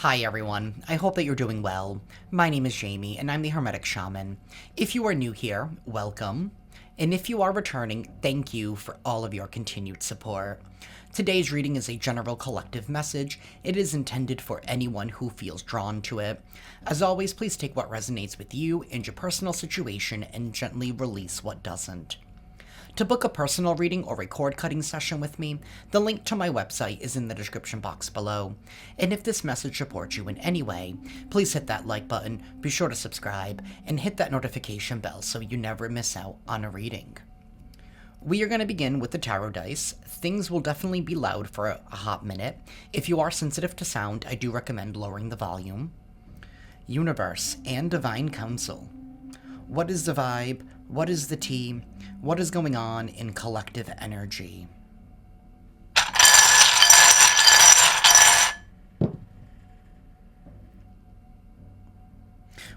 Hi everyone, I hope that you're doing well. My name is Jayme, and I'm the Hermetic Shaman. If you are new here, welcome. And if you are returning, thank you for all of your continued support. Today's reading is a general collective message. It is intended for anyone who feels drawn to it. As always, please take what resonates with you and your personal situation and gently release what doesn't. To book a personal reading or record cutting session with me, the link to my website is in the description box below. And if this message supports you in any way, please hit that like button, be sure to subscribe, and hit that notification bell so you never miss out on a reading. We are going to begin with the tarot dice. Things will definitely be loud for a hot minute. If you are sensitive to sound, I do recommend lowering the volume. Universe and Divine Council. What is the vibe? What is the tea? What is going on in collective energy?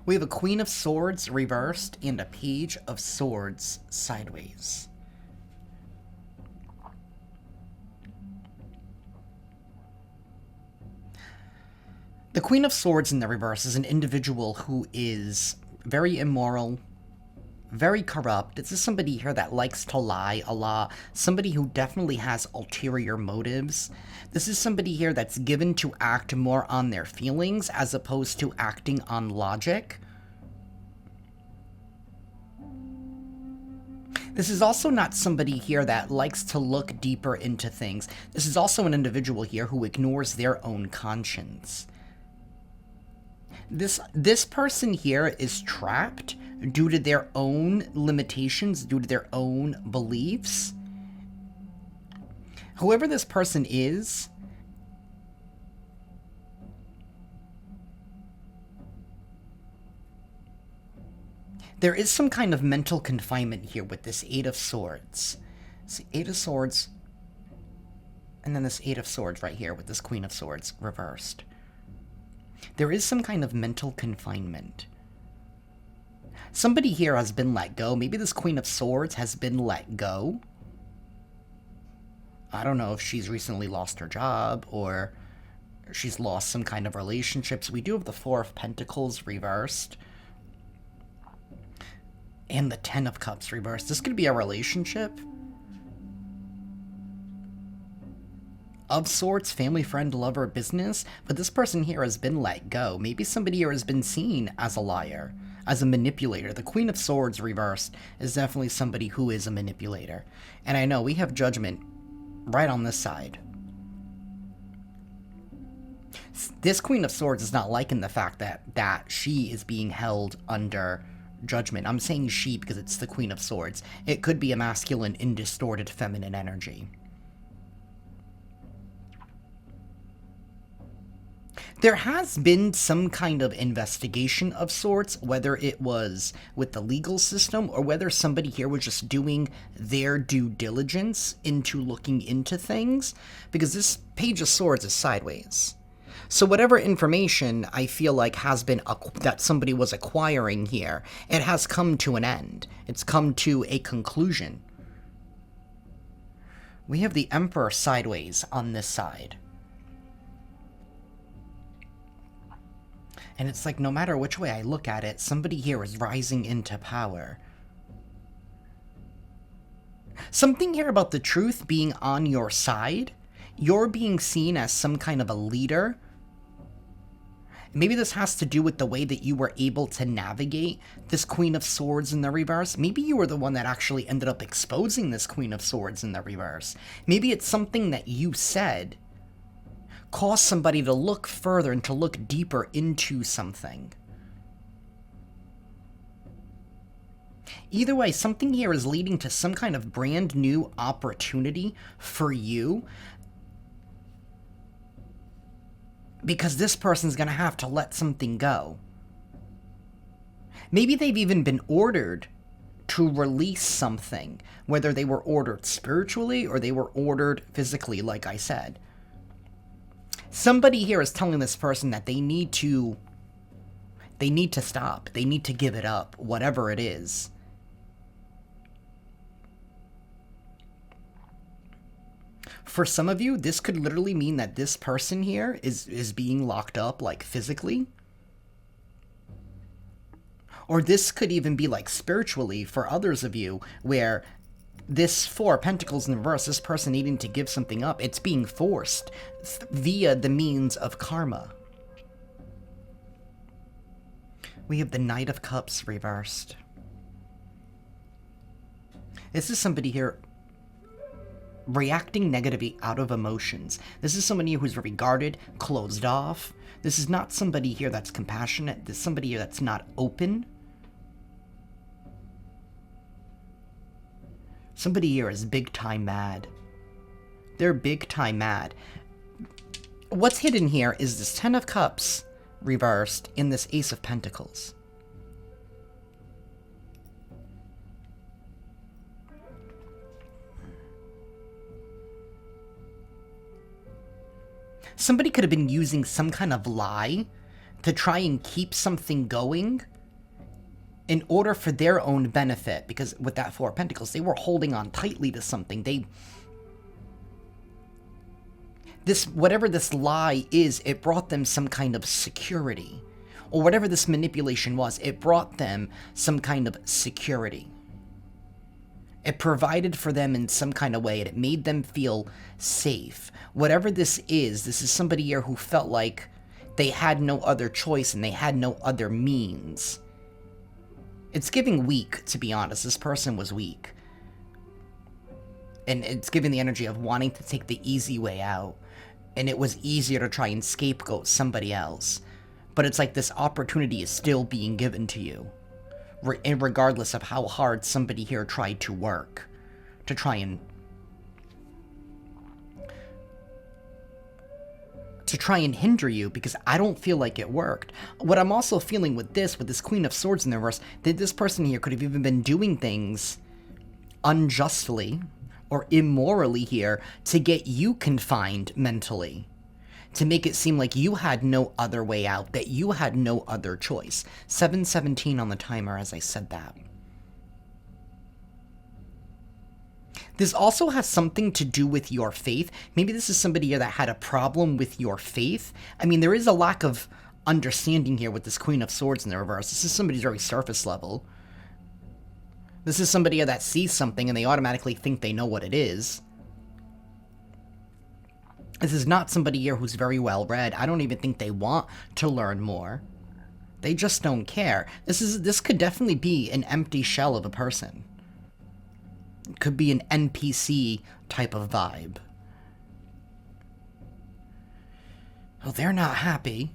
We have a Queen of Swords reversed and a Page of Swords sideways. The Queen of Swords in the reverse is an individual who is very immoral, very corrupt. This is somebody here that likes to lie a lot. Somebody who definitely has ulterior motives. This is somebody here that's given to act more on their feelings as opposed to acting on logic. This is also not somebody here that likes to look deeper into things. This is also an individual here who ignores their own conscience. This person here is trapped due to their own limitations, due to their own beliefs. Whoever this person is, there is some kind of mental confinement here with this Eight of Swords. See, Eight of Swords, and then this Eight of Swords right here with this Queen of Swords reversed. There is some kind of mental confinement. Somebody here has been let go. Maybe this Queen of Swords has been let go. I don't know if she's recently lost her job or she's lost some kind of relationships. We do have the Four of Pentacles reversed. And the Ten of Cups reversed. This could be a relationship. Of sorts, family, friend, lover, business, but this person here has been let go. Maybe somebody here has been seen as a liar, as a manipulator. The Queen of Swords reversed is definitely somebody who is a manipulator. And I know we have Judgment right on this side. This Queen of Swords is not liking the fact that she is being held under judgment. I'm saying she because it's the Queen of Swords. It could be a masculine in distorted feminine energy. There has been some kind of investigation of sorts, whether it was with the legal system or whether somebody here was just doing their due diligence into looking into things, because this Page of Swords is sideways. So whatever information I feel like has been that somebody was acquiring here, it has come to an end. It's come to a conclusion. We have the Emperor sideways on this side. And it's like, no matter which way I look at it, somebody here is rising into power. Something here about the truth being on your side. You're being seen as some kind of a leader. Maybe this has to do with the way that you were able to navigate this Queen of Swords in the reverse. Maybe you were the one that actually ended up exposing this Queen of Swords in the reverse. Maybe it's something that you said cause somebody to look further and to look deeper into something. Either way, something here is leading to some kind of brand new opportunity for you, because this person's going to have to let something go. Maybe they've even been ordered to release something, whether they were ordered spiritually or they were ordered physically, like I said. Somebody here is telling this person that they need to stop. They need to give it up, whatever it is. For some of you, this could literally mean that this person here is being locked up, like, physically. Or this could even be, like, spiritually for others of you, where this Four of Pentacles in reverse, this person needing to give something up, it's being forced via the means of karma. We have the Knight of Cups reversed. This is somebody here reacting negatively out of emotions. This is somebody who's very guarded, closed off. This is not somebody here that's compassionate. This is somebody here that's not open. Somebody here is big time mad. They're big time mad. What's hidden here is this Ten of Cups reversed in this Ace of Pentacles. Somebody could have been using some kind of lie to try and keep something going in order for their own benefit, because with that Four of Pentacles, they were holding on tightly to something. Whatever this lie is, it brought them some kind of security. Or whatever this manipulation was, it brought them some kind of security. It provided for them in some kind of way, and it made them feel safe. Whatever this is somebody here who felt like they had no other choice and they had no other means. It's giving weak, to be honest. This person was weak. And it's giving the energy of wanting to take the easy way out. And it was easier to try and scapegoat somebody else. But it's like this opportunity is still being given to you. Regardless of how hard somebody here tried to work. To try and hinder you, because I don't feel like it worked. What I'm also feeling with this Queen of Swords in the reverse, that this person here could have even been doing things unjustly or immorally here to get you confined mentally. To make it seem like you had no other way out, that you had no other choice. 7:17 on the timer as I said that. This also has something to do with your faith. Maybe this is somebody here that had a problem with your faith. I mean, there is a lack of understanding here with this Queen of Swords in the reverse. This is somebody very surface level. This is somebody here that sees something and they automatically think they know what it is. This is not somebody here who's very well read. I don't even think they want to learn more. They just don't care. This could definitely be an empty shell of a person. It could be an NPC type of vibe. Oh, they're not happy.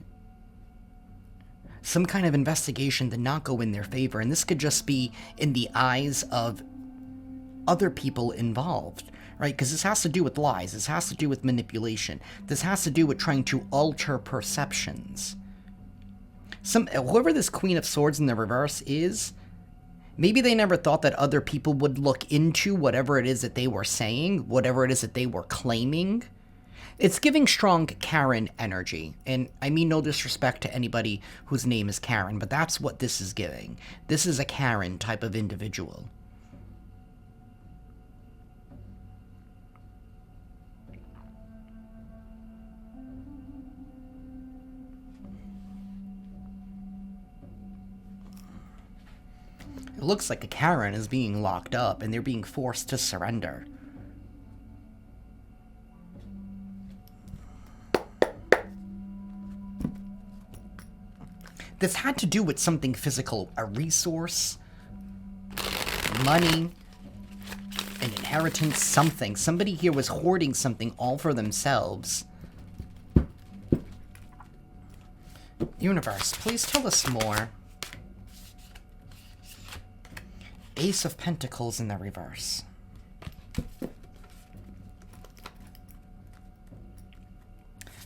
Some kind of investigation did not go in their favor, and this could just be in the eyes of other people involved, right? Because this has to do with lies. This has to do with manipulation. This has to do with trying to alter perceptions. Whoever this Queen of Swords in the reverse is, maybe they never thought that other people would look into whatever it is that they were saying, whatever it is that they were claiming. It's giving strong Karen energy, and I mean no disrespect to anybody whose name is Karen, but that's what this is giving. This is a Karen type of individual. It looks like a Karen is being locked up and they're being forced to surrender. This had to do with something physical, a resource, money, an inheritance, something. Somebody here was hoarding something all for themselves. Universe, please tell us more. Ace of Pentacles in the reverse.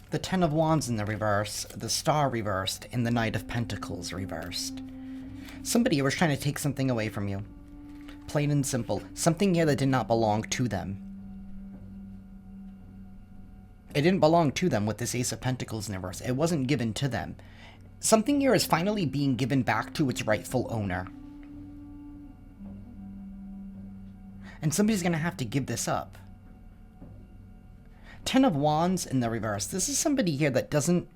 The Ten of Wands in the reverse, the Star reversed, and the Knight of Pentacles reversed. Somebody was trying to take something away from you. Plain and simple. Something here that did not belong to them. It didn't belong to them with this Ace of Pentacles in the reverse. It wasn't given to them. Something here is finally being given back to its rightful owner. And somebody's going to have to give this up. Ten of Wands in the reverse. This is somebody here that doesn't...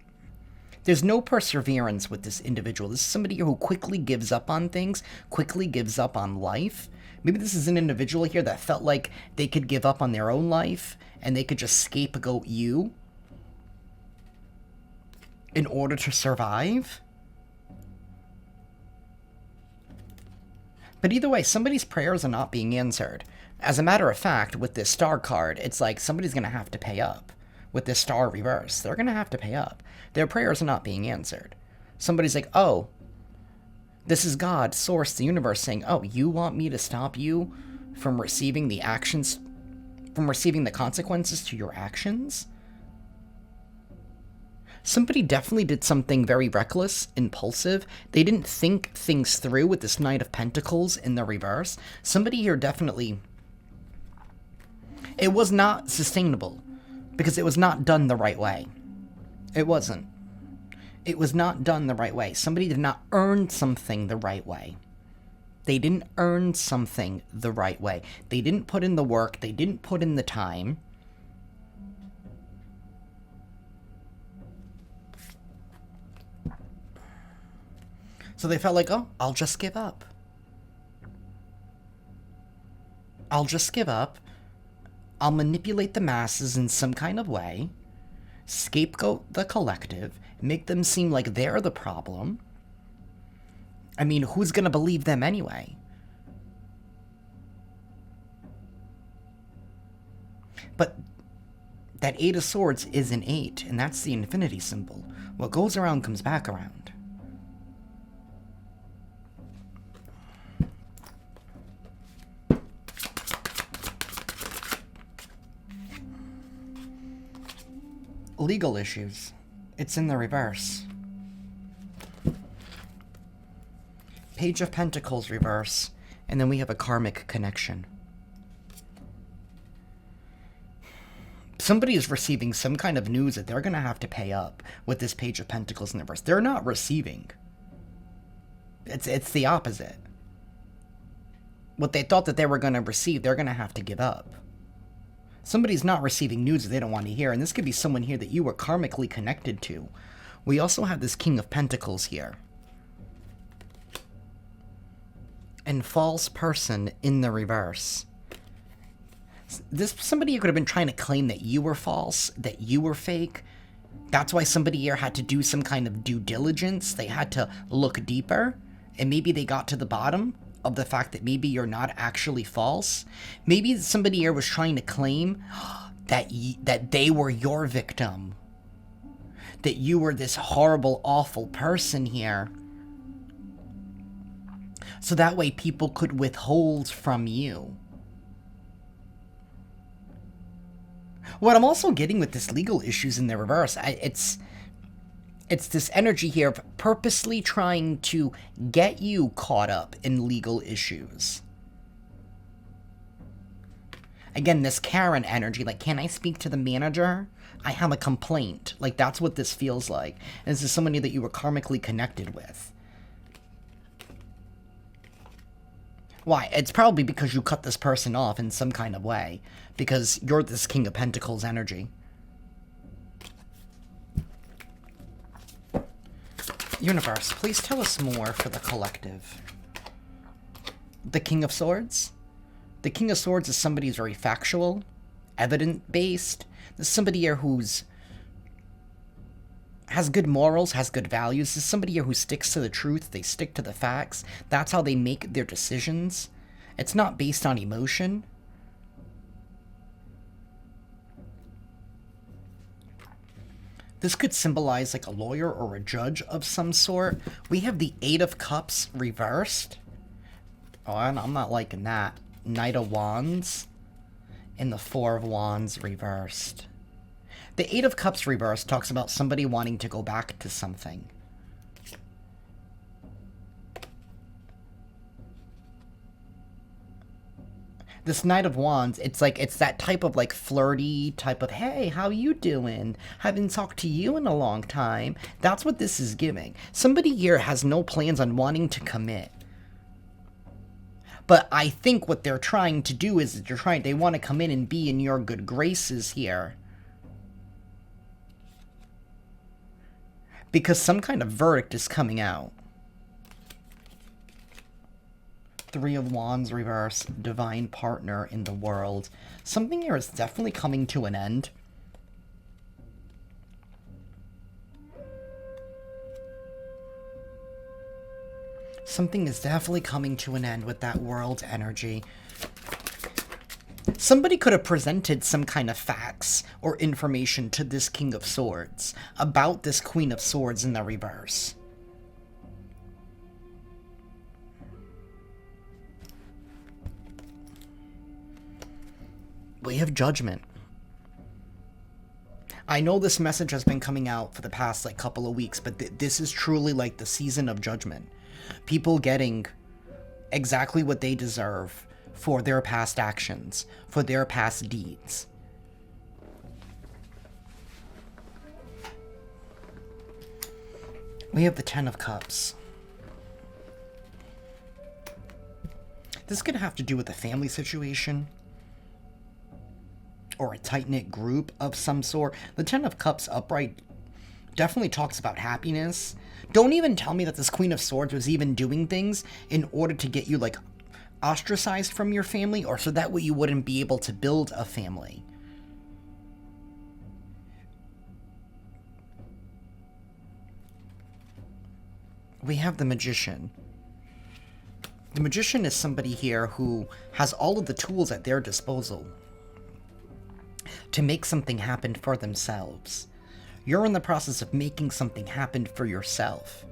There's no perseverance with this individual. This is somebody here who quickly gives up on things, quickly gives up on life. Maybe this is an individual here that felt like they could give up on their own life and they could just scapegoat you in order to survive. But either way, somebody's prayers are not being answered. As a matter of fact, with this star card, it's like somebody's going to have to pay up. With this star reverse, they're going to have to pay up. Their prayers are not being answered. Somebody's like, oh, this is God, Source, the universe saying, oh, you want me to stop you from receiving the actions, from receiving the consequences to your actions? Somebody definitely did something very reckless, impulsive. They didn't think things through with this Knight of Pentacles in the reverse. Somebody here definitely... It was not sustainable because it was not done the right way. It wasn't. It was not done the right way. Somebody did not earn something the right way. They didn't earn something the right way. They didn't put in the work. They didn't put in the time. So they felt like, oh, I'll just give up. I'll just give up. I'll manipulate the masses in some kind of way, scapegoat the collective, make them seem like they're the problem. I mean, who's going to believe them anyway? But that Eight of Swords is an 8, and that's the infinity symbol. What goes around comes back around. Legal issues. It's in the reverse. Page of Pentacles reverse, and then we have a karmic connection. Somebody is receiving some kind of news that they're going to have to pay up with this Page of Pentacles in the reverse. They're not receiving. It's the opposite. What they thought that they were going to receive, they're going to have to give up. Somebody's not receiving news that they don't want to hear, and this could be someone here that you were karmically connected to. We also have this King of Pentacles here. And false person in the reverse. This somebody could have been trying to claim that you were false, that you were fake. That's why somebody here had to do some kind of due diligence. They had to look deeper, and maybe they got to the bottom of the fact that maybe you're not actually false. Maybe somebody here was trying to claim that they were your victim. That you were this horrible, awful person here. So that way people could withhold from you. What I'm also getting with this legal issues in the reverse, it's this energy here of purposely trying to get you caught up in legal issues. Again, this Karen energy, like, can I speak to the manager? I have a complaint. Like, that's what this feels like. And this is somebody that you were karmically connected with. Why? It's probably because you cut this person off in some kind of way. Because you're this King of Pentacles energy. Universe, please tell us more for the collective. The King of Swords? The King of Swords is somebody who's very factual, evidence-based. This is somebody here who's has good morals, has good values. This is somebody here who sticks to the truth. They stick to the facts. That's how they make their decisions. It's not based on emotion. This could symbolize like a lawyer or a judge of some sort. We have the Eight of Cups reversed. Oh, I'm not liking that. Knight of Wands and the Four of Wands reversed. The Eight of Cups reversed talks about somebody wanting to go back to something. This Knight of Wands, it's that type of like flirty type of, hey, how you doing? Haven't talked to you in a long time. That's what this is giving. Somebody here has no plans on wanting to commit. But I think what they're trying to do is they want to come in and be in your good graces here. because some kind of verdict is coming out. Three of Wands reverse, divine partner in the world. Something here is definitely coming to an end. Something is definitely coming to an end with that world energy. Somebody could have presented some kind of facts or information to this King of Swords about this Queen of Swords in the reverse. We have Judgment. I know this message has been coming out for the past like couple of weeks, but this is truly like the season of Judgment. People getting exactly what they deserve for their past actions, for their past deeds. We have the Ten of Cups. This could have to do with a family situation or a tight-knit group of some sort. The Ten of Cups upright definitely talks about happiness. Don't even tell me that this Queen of Swords was even doing things in order to get you, like, ostracized from your family, or so that way you wouldn't be able to build a family. We have the Magician. The Magician is somebody here who has all of the tools at their disposal to make something happen for themselves. You're in the process of making something happen for yourself.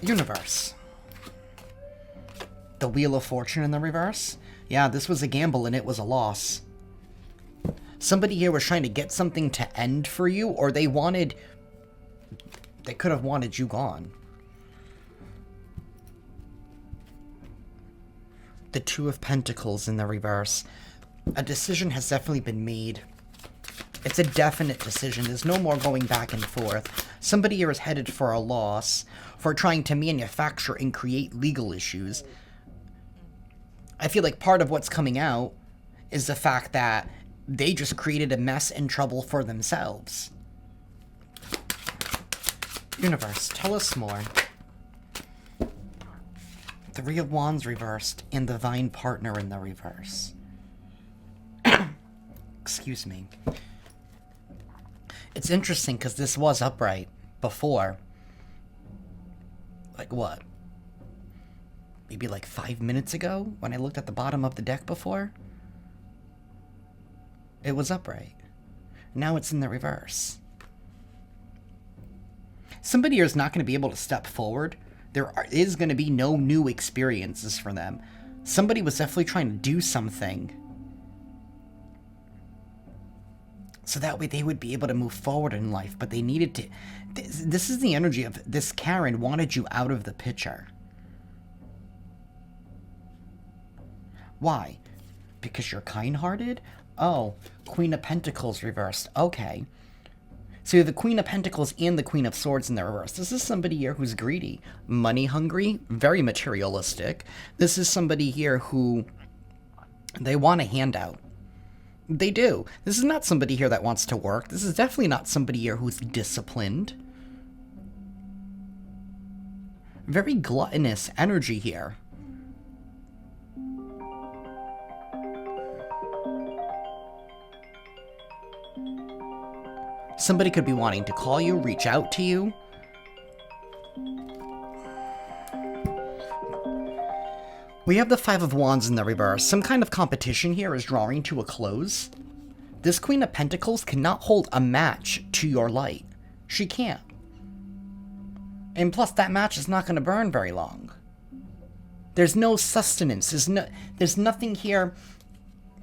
Universe. The Wheel of Fortune in the reverse. Yeah, this was a gamble and it was a loss. Somebody here was trying to get something to end for you, or they could have wanted you gone. The Two of Pentacles in the reverse. A decision has definitely been made. It's a definite decision. There's no more going back and forth. Somebody here is headed for a loss, for trying to manufacture and create legal issues. I feel like part of what's coming out is the fact that they just created a mess and trouble for themselves. Universe, tell us more. Three of Wands reversed and divine partner in the reverse. Excuse me. It's interesting because this was upright before. Like what? Maybe like 5 minutes ago when I looked at the bottom of the deck before? It was upright. Now it's in the reverse. Somebody here is not going to be able to step forward. There is going to be no new experiences for them. Somebody was definitely trying to do something so that way they would be able to move forward in life, but they needed to... This is the energy of this Karen wanted you out of the picture. Why? Because you're kind-hearted? Oh, Queen of Pentacles reversed. Okay. So you have the Queen of Pentacles and the Queen of Swords in the reverse. This is somebody here who's greedy, money hungry, very materialistic. This is somebody here who they want a handout. They do. This is not somebody here that wants to work. This is definitely not somebody here who's disciplined. Very gluttonous energy here. Somebody could be wanting to call you, reach out to you. We have the Five of Wands in the reverse. Some kind of competition here is drawing to a close. This Queen of Pentacles cannot hold a match to your light. She can't. And plus, that match is not going to burn very long. There's no sustenance. There's nothing here.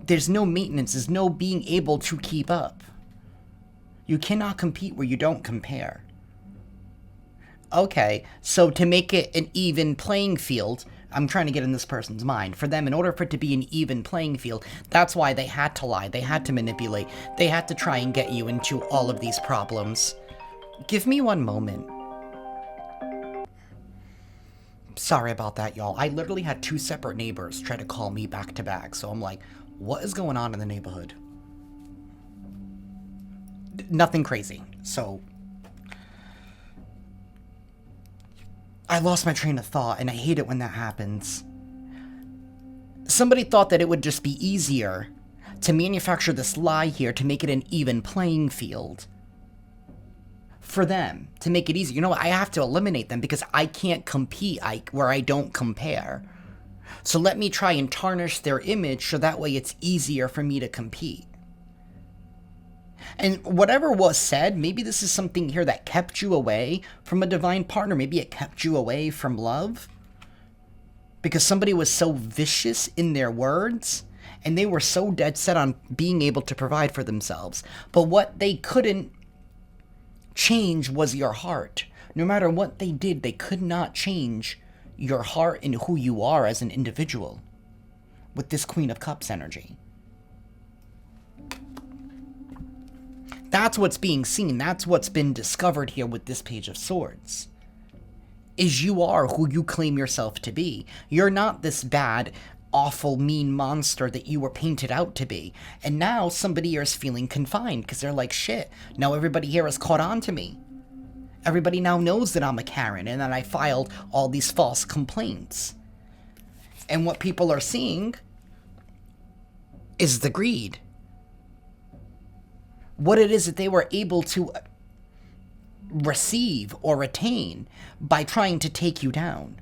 There's no maintenance. There's no being able to keep up. You cannot compete where you don't compare. Okay, so to make it an even playing field, I'm trying to get in this person's mind. For them, in order for it to be an even playing field, that's why they had to lie. They had to manipulate. They had to try and get you into all of these problems. Give me one moment. Sorry about that, y'all. I literally had two separate neighbors try to call me back to back, so I'm like, what is going on in the neighborhood? nothing crazy. So I lost my train of thought, and I hate it when that happens. Somebody thought that it would just be easier to manufacture this lie here to make it an even playing field for them, to make it easy. You know what? I have to eliminate them because I can't compete where I don't compare. So let me try and tarnish their image so that way it's easier for me to compete. And whatever was said, maybe this is something here that kept you away from a divine partner. Maybe it kept you away from love because somebody was so vicious in their words and they were so dead set on being able to provide for themselves. But what they couldn't change was your heart. No matter what they did, they could not change your heart and who you are as an individual with this Queen of Cups energy. That's what's being seen. That's what's been discovered here with this Page of Swords. Is you are who you claim yourself to be. You're not this bad, awful, mean monster that you were painted out to be. And now somebody here is feeling confined because they're like, shit, now everybody here has caught on to me. Everybody now knows that I'm a Karen and that I filed all these false complaints. And what people are seeing is the greed. What it is that they were able to receive or attain by trying to take you down.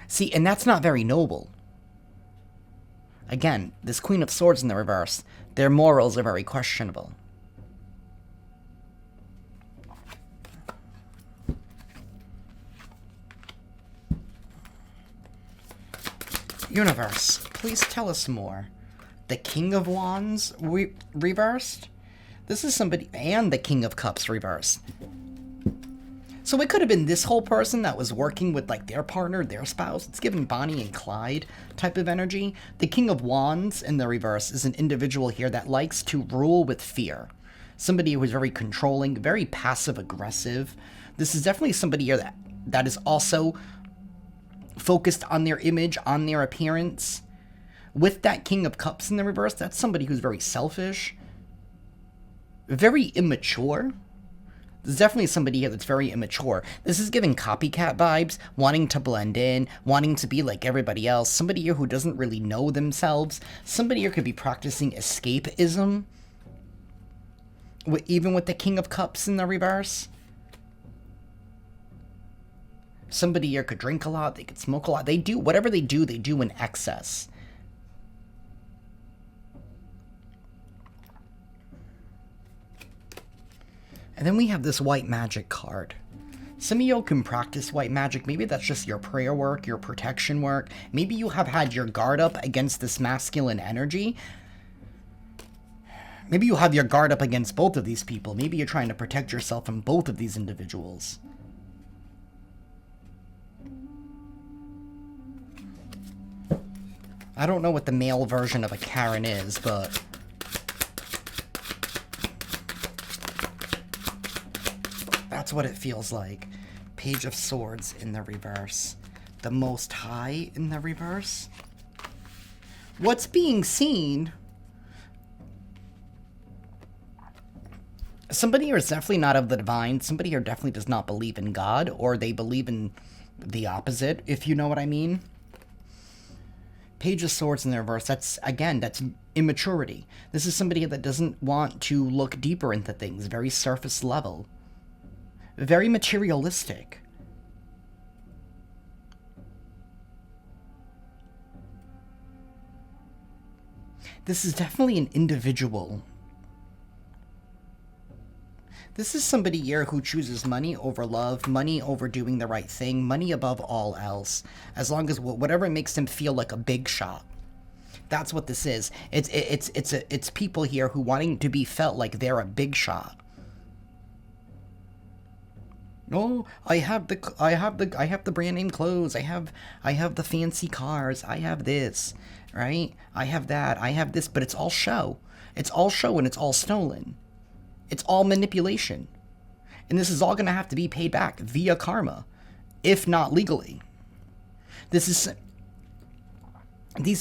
See, and that's not very noble. Again, this Queen of Swords in the reverse, their morals are very questionable. Universe, please tell us more. The King of Wands reversed? This is somebody, and the King of Cups reversed. So it could have been this whole person that was working with like their partner, their spouse. It's giving Bonnie and Clyde type of energy. The King of Wands in the reverse is an individual here that likes to rule with fear. Somebody who is very controlling, very passive aggressive. This is definitely somebody here that is also focused on their image, on their appearance. With that King of Cups in the reverse, that's somebody who's very selfish, very immature. There's definitely somebody here that's very immature. This is giving copycat vibes, wanting to blend in, wanting to be like everybody else. Somebody here who doesn't really know themselves. Somebody here could be practicing escapism, even with the King of Cups in the reverse. Somebody here could drink a lot, they could smoke a lot. They do, whatever they do in excess. And then we have this white magic card. Some of you can practice white magic. Maybe that's just your prayer work, your protection work. Maybe you have had your guard up against this masculine energy. Maybe you have your guard up against both of these people. Maybe you're trying to protect yourself from both of these individuals. I don't know what the male version of a Karen is, but that's what it feels like. Page of Swords in the reverse. The Most High in the reverse. What's being seen? Somebody here is definitely not of the divine. Somebody here definitely does not believe in God, or they believe in the opposite, if you know what I mean. Page of Swords in the reverse, that's immaturity. This is somebody that doesn't want to look deeper into things, very surface level. Very materialistic. This is definitely an individual. This is somebody here who chooses money over love, money over doing the right thing, money above all else, as long as whatever makes them feel like a big shot. That's what this is. It's people here who wanting to be felt like they're a big shot. Oh, I have the brand name clothes. I have the fancy cars. I have this, right? I have that. I have this, but it's all show. It's all show and it's all stolen. It's all manipulation. And this is all going to have to be paid back via karma, if not legally. These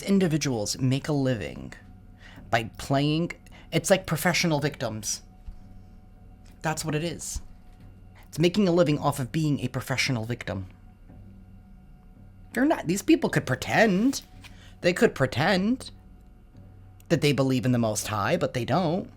individuals make a living by playing It's like professional victims. That's what it is. It's making a living off of being a professional victim. They're not. These people could pretend. They could pretend that they believe in the Most High, but they don't.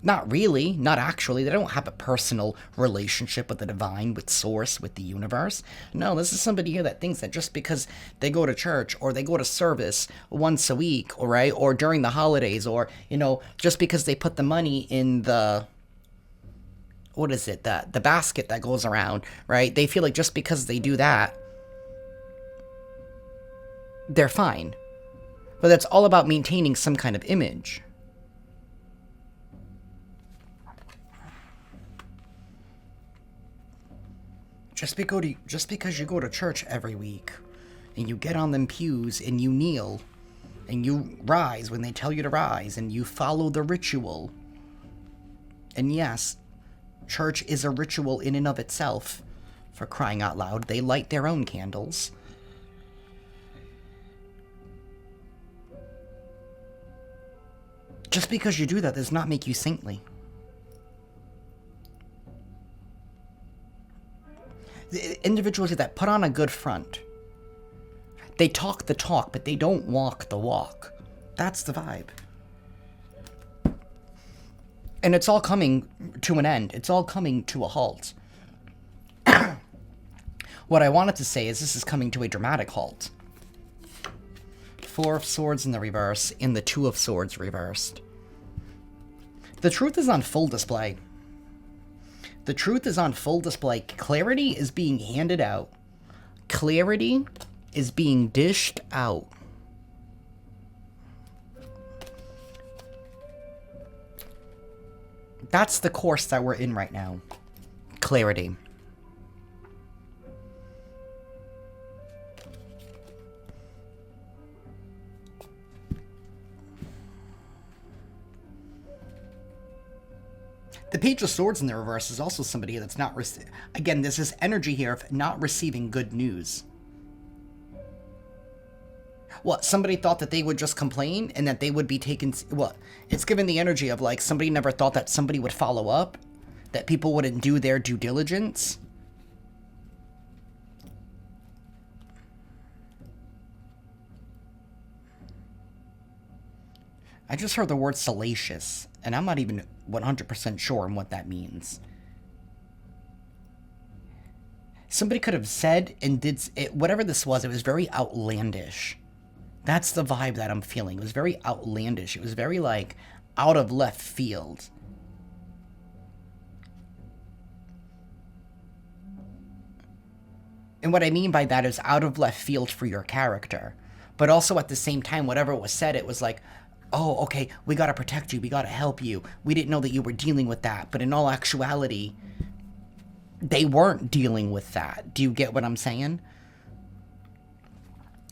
Not really. Not actually. They don't have a personal relationship with the divine, with source, with the universe. No, this is somebody here that thinks that just because they go to church or they go to service once a week, or right, or during the holidays, or, you know, just because they put the money in the, what is it, the basket that goes around, right? They feel like just because they do that, they're fine. But that's all about maintaining some kind of image. Just because you go to church every week, and you get on them pews, and you kneel, and you rise when they tell you to rise, and you follow the ritual. And yes, church is a ritual in and of itself, for crying out loud. They light their own candles. Just because you do that does not make you saintly. The individuals that put on a good front, they talk the talk, but they don't walk the walk. That's the vibe. And it's all coming to an end. It's all coming to a halt. What I wanted to say is this is coming to a dramatic halt. 4 of Swords in the reverse, and the 2 of Swords reversed. The truth is on full display. The truth is on full display. Clarity is being handed out. Clarity is being dished out. That's the course that we're in right now. Clarity. The Page of Swords in the reverse is also somebody that's not... Again, this is energy here of not receiving good news. What, somebody thought that they would just complain and that they would be taken... What? It's given the energy of, like, somebody never thought that somebody would follow up, that people wouldn't do their due diligence. I just heard the word salacious, and I'm not even 100% sure on what that means. Somebody could have said and did it, whatever this was, it was very outlandish. That's the vibe that I'm feeling. It was very outlandish. It was very, like, out of left field. And what I mean by that is out of left field for your character. But also at the same time, whatever was said, it was like, oh, okay, we gotta protect you, we gotta help you. We didn't know that you were dealing with that. But in all actuality, they weren't dealing with that. Do you get what I'm saying?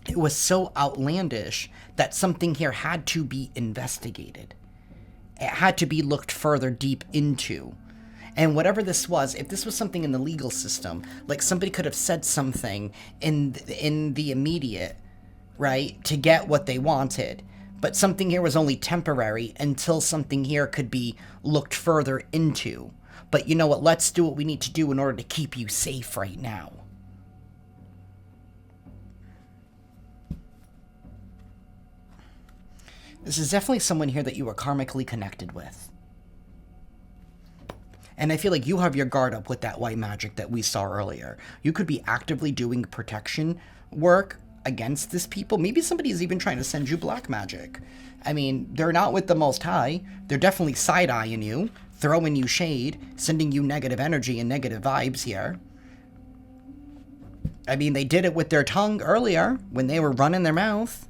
It was so outlandish that something here had to be investigated. It had to be looked further deep into. And whatever this was, if this was something in the legal system, like somebody could have said something in the immediate, right, to get what they wanted. But something here was only temporary until something here could be looked further into. But you know what? Let's do what we need to do in order to keep you safe right now. This is definitely someone here that you are karmically connected with. And I feel like you have your guard up with that white magic that we saw earlier. You could be actively doing protection work against this people. Maybe somebody is even trying to send you black magic. I mean, they're not with the Most High. They're definitely side-eyeing you, throwing you shade, sending you negative energy and negative vibes here. I mean, they did it with their tongue earlier when they were running their mouth.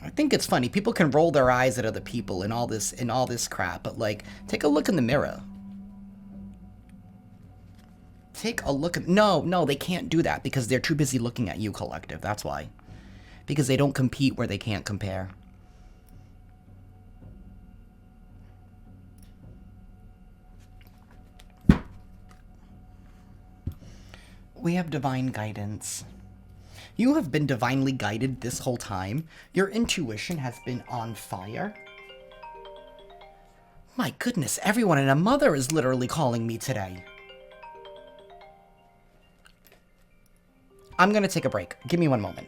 I think it's funny. People can roll their eyes at other people and all this crap, but like, take a look in the mirror. Take a look at... No, they can't do that because they're too busy looking at you, collective. That's why. Because they don't compete where they can't compare. We have divine guidance. You have been divinely guided this whole time. Your intuition has been on fire. My goodness, everyone and a mother is literally calling me today. I'm gonna take a break. Give me one moment.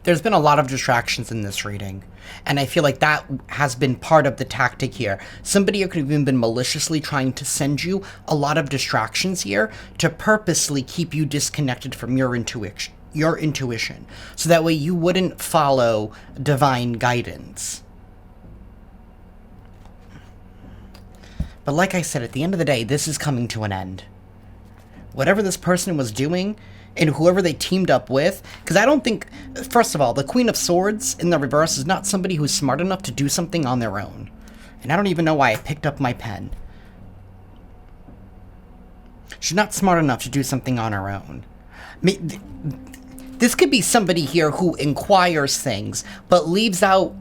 There's been a lot of distractions in this reading, and I feel like that has been part of the tactic here. Somebody could have even been maliciously trying to send you a lot of distractions here to purposely keep you disconnected from your intuition, so that way you wouldn't follow divine guidance. But like I said, at the end of the day, this is coming to an end. Whatever this person was doing, and whoever they teamed up with, because I don't think, first of all, the Queen of Swords in the reverse is not somebody who's smart enough to do something on their own. And I don't even know why I picked up my pen. She's not smart enough to do something on her own. This could be somebody here who inquires things, but leaves out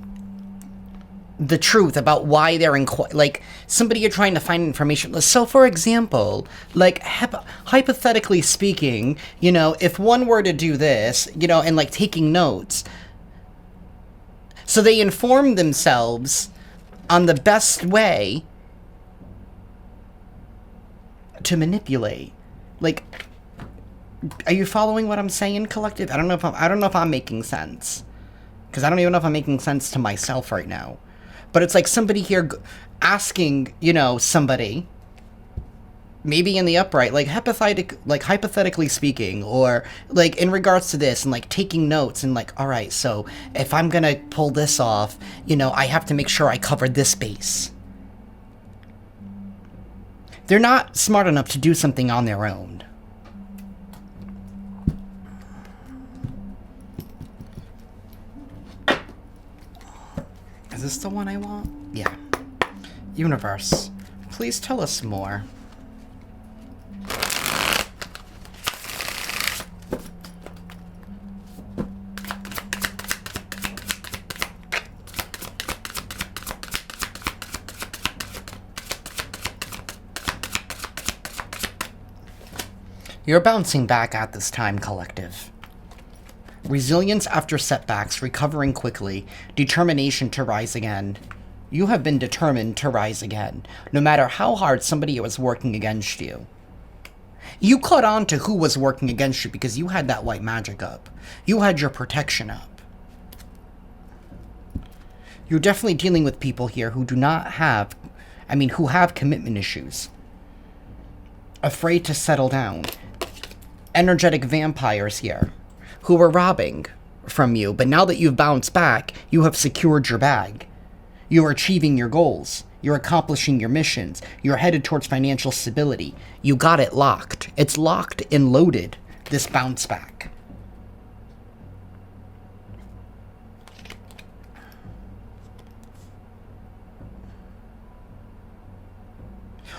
the truth about why they're like somebody you're trying to find information. So for example, like hypothetically speaking, you know, if one were to do this, you know, and like taking notes, so they inform themselves on the best way to manipulate. Like, are you following what I'm saying, collective? I don't know if I'm making sense, because I don't even know if I'm making sense to myself right now. But it's like somebody here asking, you know, somebody, maybe in the upright, like hypothetically speaking, or like in regards to this, and like taking notes, and like, all right, so if I'm gonna pull this off, you know, I have to make sure I cover this base. They're not smart enough to do something on their own. Is this the one I want? Yeah. Universe, please tell us more. You're bouncing back at this time, collective. Resilience after setbacks, recovering quickly, determination to rise again. You have been determined to rise again, no matter how hard somebody was working against you. You caught on to who was working against you because you had that white magic up. You had your protection up. You're definitely dealing with people here who do not have, who have commitment issues. Afraid to settle down. Energetic vampires here, who were robbing from you, but now that you've bounced back, you have secured your bag. You are achieving your goals. You're accomplishing your missions. You're headed towards financial stability. You got it locked. It's locked and loaded, this bounce back.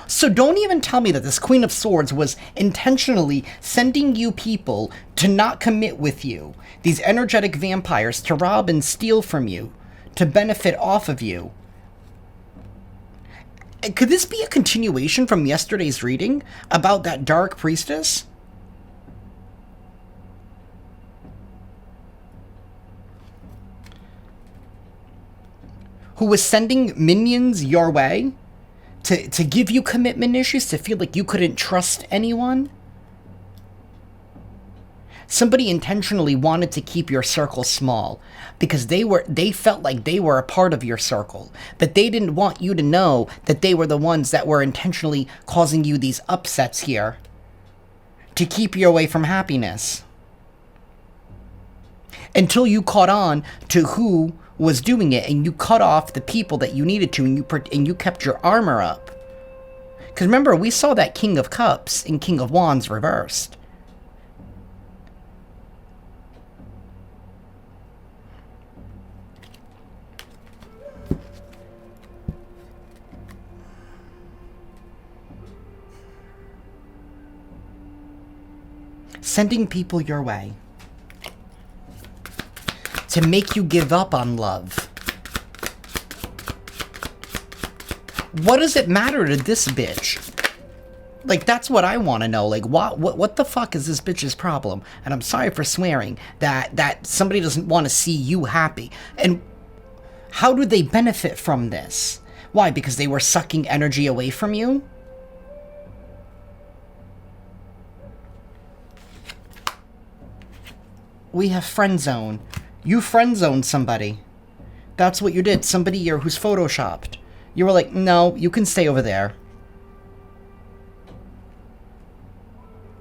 So don't even tell me that this Queen of Swords was intentionally sending you people to not commit with you. These energetic vampires to rob and steal from you, to benefit off of you. Could this be a continuation from yesterday's reading about that dark priestess? Who was sending minions your way? To give you commitment issues, to feel like you couldn't trust anyone? Somebody intentionally wanted to keep your circle small because they felt like they were a part of your circle, but they didn't want you to know that they were the ones that were intentionally causing you these upsets here to keep you away from happiness. Until you caught on to who was doing it, and you cut off the people that you needed to, and you kept your armor up. Because remember, we saw that King of Cups and King of Wands reversed. Sending people your way to make you give up on love. What does it matter to this bitch Like, that's what I want to know. Like, what the fuck is this bitch's problem? And I'm sorry for swearing that somebody doesn't want to see you happy. And how do they benefit from this? Why? Because they were sucking energy away from you? We have friend zone. You friend zoned somebody. That's what you did. Somebody here who's photoshopped. You were like, no, you can stay over there.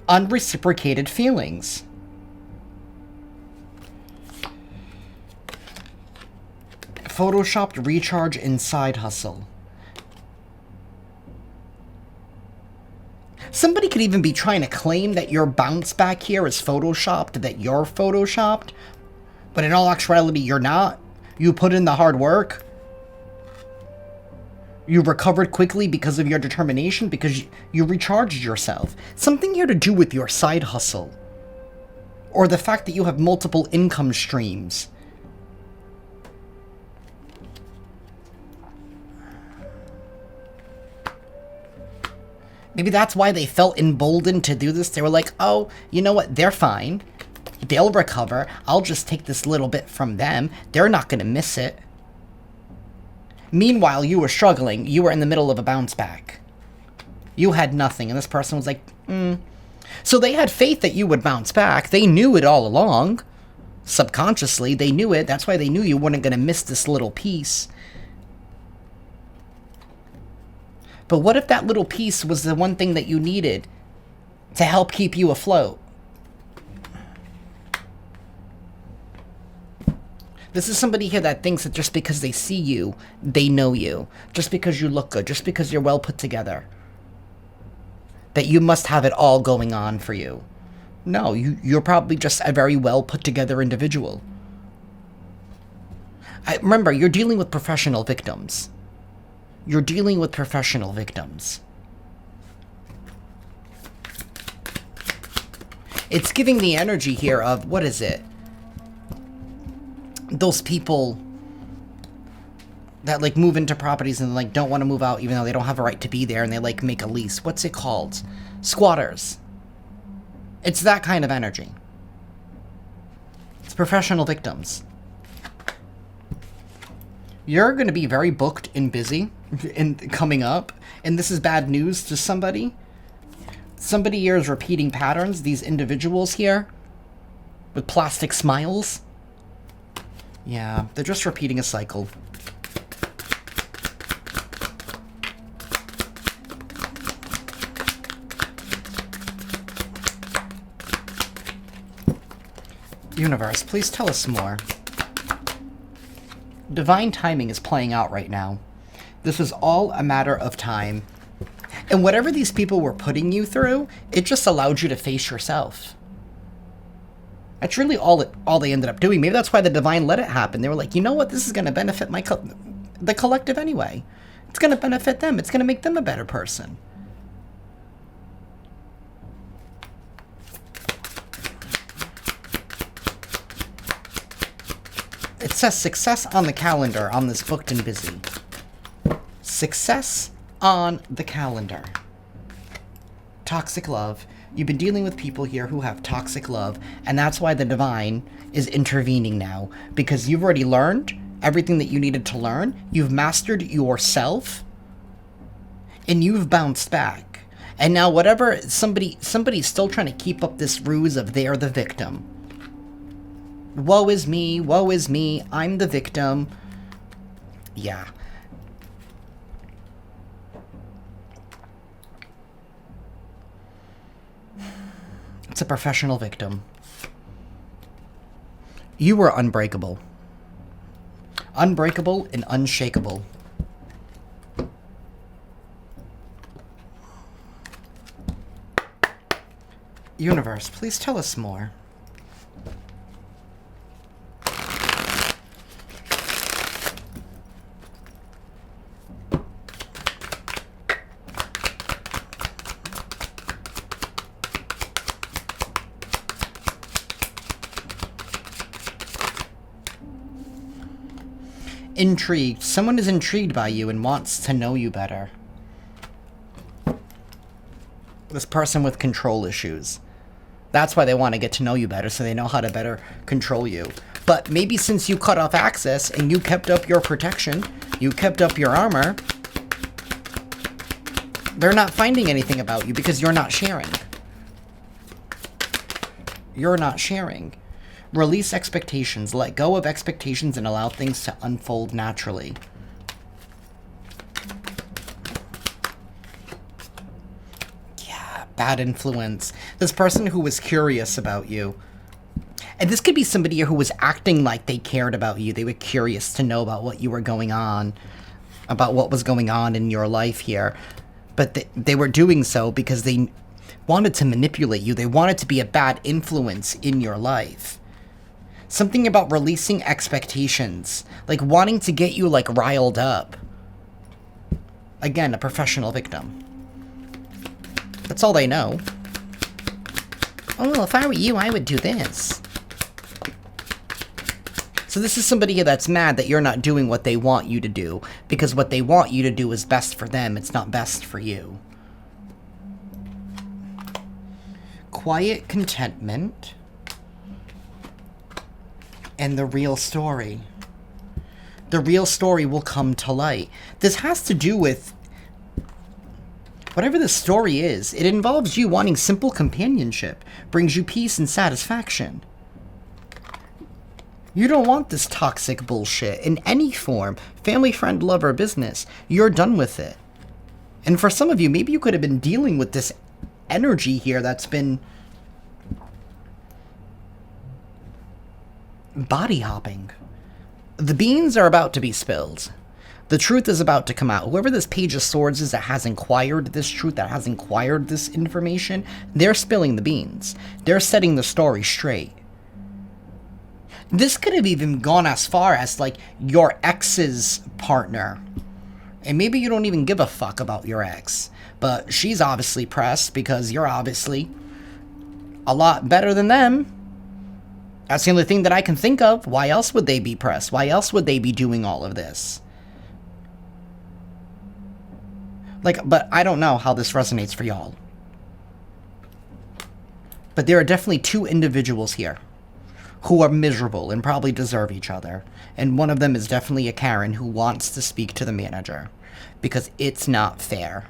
Unreciprocated feelings. Photoshopped recharge inside hustle. Somebody could even be trying to claim that your bounce back here is photoshopped, that you're photoshopped, but in all actuality, you're not. You put in the hard work. You recovered quickly because of your determination, because you recharged yourself. Something here to do with your side hustle. Or the fact that you have multiple income streams. Maybe that's why they felt emboldened to do this. They were like, oh, you know what? They're fine. They'll recover. I'll just take this little bit from them. They're not going to miss it. Meanwhile, you were struggling. You were in the middle of a bounce back. You had nothing, and this person was like, So they had faith that you would bounce back. They knew it all along. Subconsciously, they knew it. That's why they knew you weren't going to miss this little piece. But what if that little piece was the one thing that you needed to help keep you afloat? This is somebody here that thinks that just because they see you, they know you. Just because you look good, just because you're well put together, that you must have it all going on for you. No, you're probably just a very well put together individual. Remember, you're dealing with professional victims. You're dealing with professional victims. It's giving the energy here of, what is it? Those people that, like, move into properties and, like, don't want to move out even though they don't have a right to be there, and they, like, make a lease. What's it called? Squatters. It's that kind of energy. It's professional victims. You're going to be very booked and busy and coming up, and this is bad news to somebody. Somebody here is repeating patterns. These individuals here with plastic smiles. Yeah, they're just repeating a cycle. Universe, please tell us more. Divine timing is playing out right now. This is all a matter of time. And whatever these people were putting you through, it just allowed you to face yourself. That's really all they ended up doing. Maybe that's why the divine let it happen. They were like, you know what? This is going to benefit the collective anyway. It's going to benefit them. It's going to make them a better person. It says success on the calendar on this booked and busy. Success on the calendar. Toxic love. You've been dealing with people here who have toxic love, and that's why the divine is intervening now, because you've already learned everything that you needed to learn. You've mastered yourself, and you've bounced back. And now whatever, somebody's still trying to keep up this ruse of they're the victim. Woe is me, I'm the victim. Yeah. It's a professional victim. You were unbreakable. Unbreakable and unshakable. Universe, please tell us more. Intrigued. Someone is intrigued by you and wants to know you better. This person with control issues. That's why they want to get to know you better, so they know how to better control you. But maybe since you cut off access and you kept up your protection, you kept up your armor, they're not finding anything about you because you're not sharing. You're not sharing. Release expectations. Let go of expectations and allow things to unfold naturally. Yeah, bad influence. This person who was curious about you. And this could be somebody who was acting like they cared about you. They were curious to know about what you were going on, about what was going on in your life here. But they were doing so because they wanted to manipulate you. They wanted to be a bad influence in your life. Something about releasing expectations, like wanting to get you like riled up. Again, a professional victim. That's all they know. Oh, well, if I were you, I would do this. So this is somebody that's mad that you're not doing what they want you to do, because what they want you to do is best for them. It's not best for you. Quiet contentment. And the real story. The real story will come to light. This has to do with whatever the story is. It involves you wanting simple companionship. Brings you peace and satisfaction. You don't want this toxic bullshit in any form. Family, friend, lover, business. You're done with it. And for some of you, maybe you could have been dealing with this energy here that's been body hopping. The beans are about to be spilled. The truth is about to come out. Whoever this Page of Swords is that has inquired this truth, that has inquired this information, they're spilling the beans. They're setting the story straight. This could have even gone as far as, like, your ex's partner. And maybe you don't even give a fuck about your ex. But she's obviously pressed because you're obviously a lot better than them. That's the only thing that I can think of. Why else would they be pressed? Why else would they be doing all of this? Like, but I don't know how this resonates for y'all. But there are definitely two individuals here who are miserable and probably deserve each other. And one of them is definitely a Karen who wants to speak to the manager because it's not fair.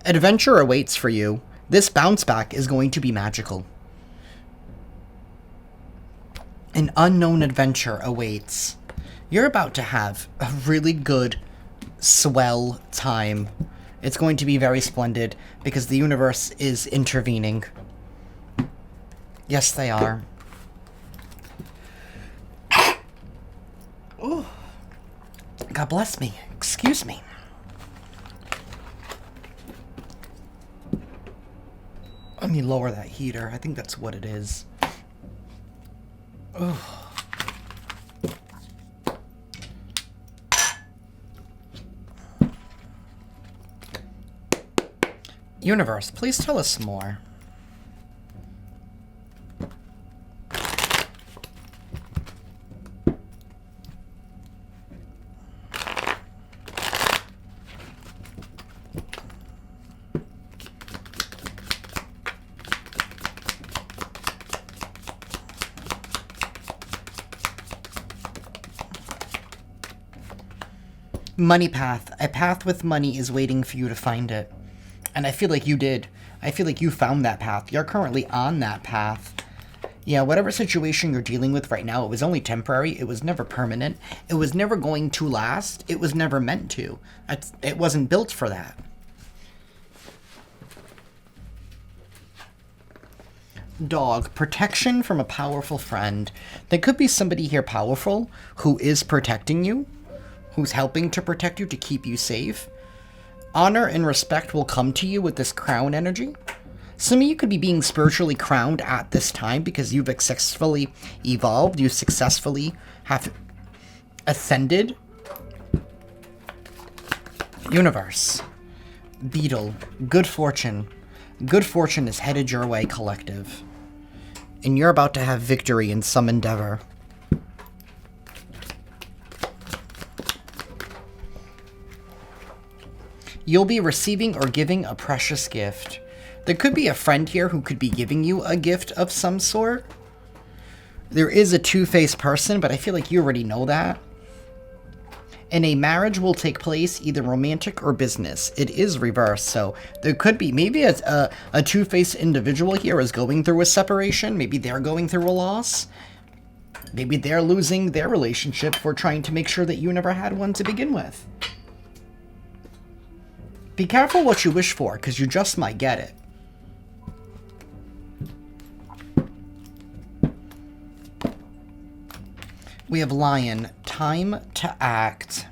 Adventure awaits for you. This bounce back is going to be magical. An unknown adventure awaits. You're about to have a really good, swell time. It's going to be very splendid because the universe is intervening. Yes, they are. Ooh. God bless me. Excuse me. Let me lower that heater. I think that's what it is. Ugh. Universe, please tell us more. Money path. A path with money is waiting for you to find it. And I feel like you did. I feel like you found that path. You're currently on that path. Yeah, whatever situation you're dealing with right now, it was only temporary. It was never permanent. It was never going to last. It was never meant to. It wasn't built for that. Dog. Protection from a powerful friend. There could be somebody here powerful who is protecting you, who's helping to protect you, to keep you safe. Honor and respect will come to you with this crown energy. Some of you could be being spiritually crowned at this time because you've successfully evolved. You successfully have ascended. Universe. Beetle. Good fortune. Good fortune is headed your way, collective. And you're about to have victory in some endeavor. You'll be receiving or giving a precious gift. There could be a friend here who could be giving you a gift of some sort. There is a two-faced person, but I feel like you already know that. And a marriage will take place, either romantic or business. It is reversed, so there could be maybe a two-faced individual here is going through a separation. Maybe they're going through a loss. Maybe they're losing their relationship for trying to make sure that you never had one to begin with. Be careful what you wish for, because you just might get it. We have Lion. Time to act.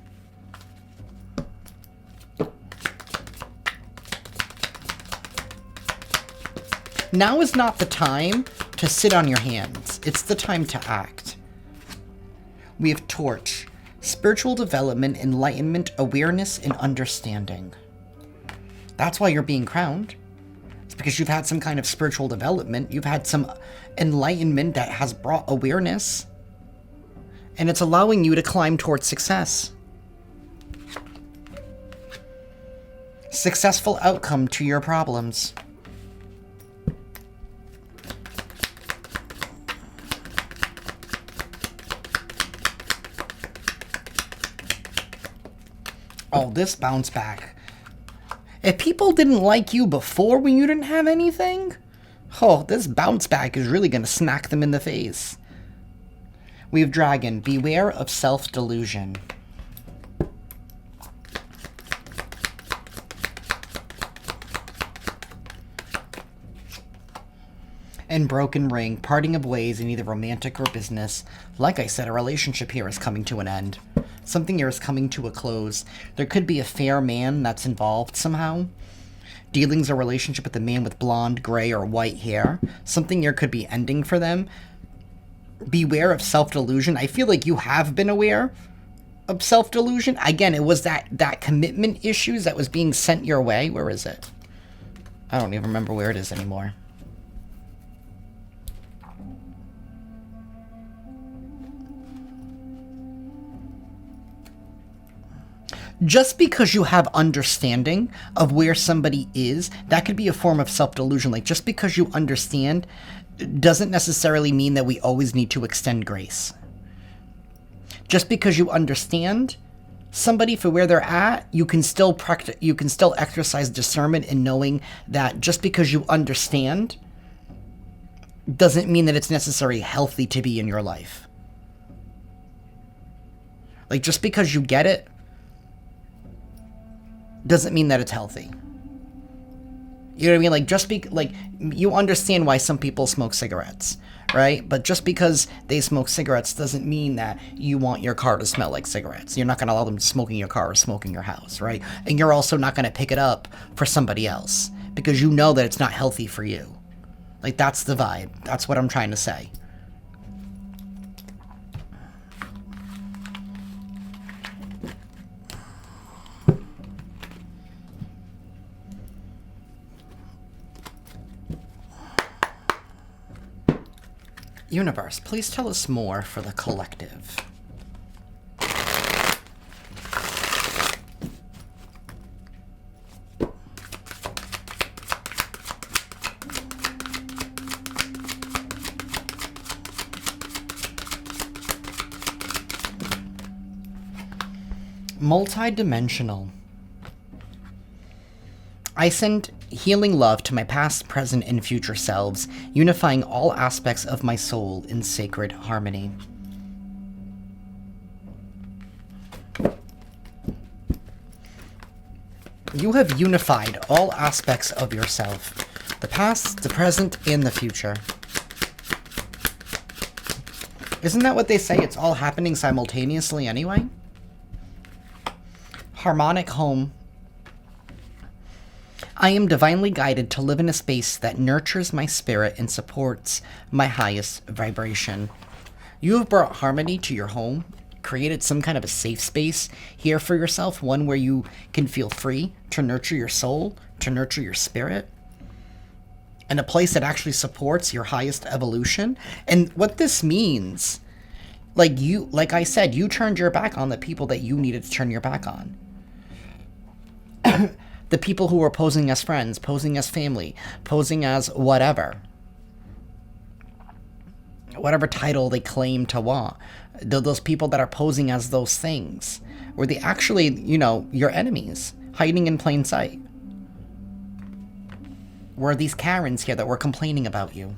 Now is not the time to sit on your hands. It's the time to act. We have Torch. Spiritual development, enlightenment, awareness, and understanding. That's why you're being crowned. It's because you've had some kind of spiritual development. You've had some enlightenment that has brought awareness. And it's allowing you to climb towards success. Successful outcome to your problems. Oh, this bounce back. If people didn't like you before when you didn't have anything, oh, this bounce back is really going to smack them in the face. We have Dragon. Beware of self-delusion. And Broken Ring. Parting of ways in either romantic or business. Like I said, a relationship here is coming to an end. Something here is coming to a close. There could be a fair man that's involved somehow. Dealings or relationship with a man with blonde, gray, or white hair. Something here could be ending for them. Beware of self-delusion. I feel like you have been aware of self-delusion. Again, it was that commitment issues that was being sent your way. Where is it? I don't even remember where it is anymore. Just because you have understanding of where somebody is, that could be a form of self-delusion. Like, just because you understand doesn't necessarily mean that we always need to extend grace. Just because you understand somebody for where they're at, you can still exercise discernment in knowing that just because you understand doesn't mean that it's necessarily healthy to be in your life. Like, just because you get it doesn't mean that it's healthy. You know what I mean? Like, you understand why some people smoke cigarettes, right? But just because they smoke cigarettes doesn't mean that you want your car to smell like cigarettes. You're not going to allow them to smoke in your car or smoke in your house, right? And you're also not going to pick it up for somebody else because you know that it's not healthy for you. Like, that's the vibe. That's what I'm trying to say. Universe, please tell us more for the collective. Multidimensional. I send healing love to my past, present, and future selves, unifying all aspects of my soul in sacred harmony. You have unified all aspects of yourself, the past, the present, and the future. Isn't that what they say? It's all happening simultaneously anyway? Harmonic home. I am divinely guided to live in a space that nurtures my spirit and supports my highest vibration. You have brought harmony to your home, created some kind of a safe space here for yourself, one where you can feel free to nurture your soul, to nurture your spirit, and a place that actually supports your highest evolution. And what this means, like I said, you turned your back on the people that you needed to turn your back on. The people who were posing as friends, posing as family, posing as whatever. Whatever title they claim to want. Those people that are posing as those things. Were they actually, you know, your enemies, hiding in plain sight? Were these Karens here that were complaining about you?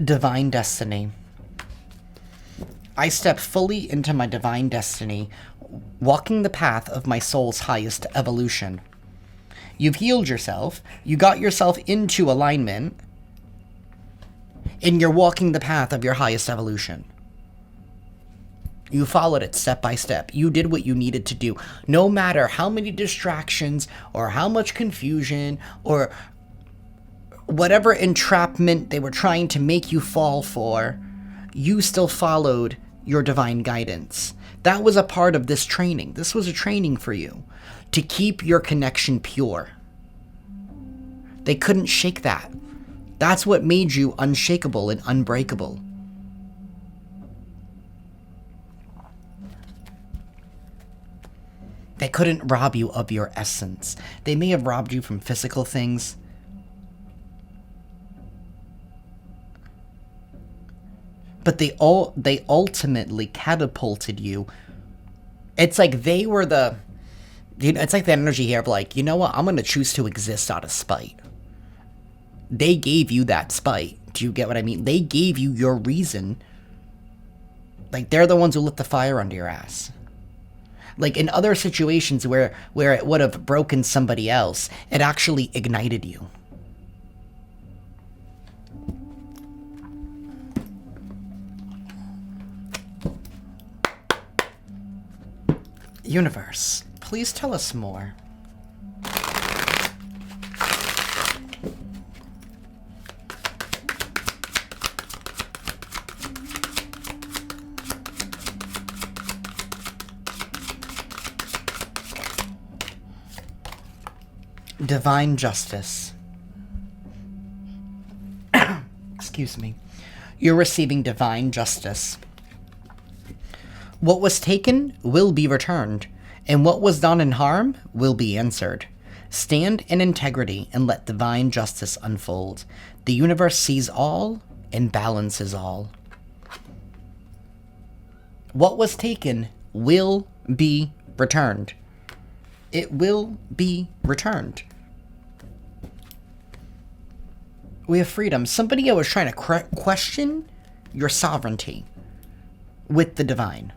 Divine destiny. I step fully into my divine destiny, walking the path of my soul's highest evolution. You've healed yourself, you got yourself into alignment, and you're walking the path of your highest evolution. You followed it step by step. You did what you needed to do. No matter how many distractions, or how much confusion, or whatever entrapment they were trying to make you fall for, you still followed your divine guidance. That was a part of this training. This was a training for you to keep your connection pure. They couldn't shake that. That's what made you unshakable and unbreakable. They couldn't rob you of your essence. They may have robbed you from physical things, but they ultimately catapulted you. It's like they were the, you know, it's like the energy here of like, you know what, I'm going to choose to exist out of spite. They gave you that spite. Do you get what I mean? They gave you your reason. Like, they're the ones who lit the fire under your ass. Like, in other situations where it would have broken somebody else, it actually ignited you. Universe, please tell us more. Divine justice. Excuse me. You're receiving divine justice. What was taken will be returned, and what was done in harm will be answered. Stand in integrity and let divine justice unfold. The universe sees all and balances all. What was taken will be returned. It will be returned. We have freedom. Somebody was trying to question your sovereignty with the divine.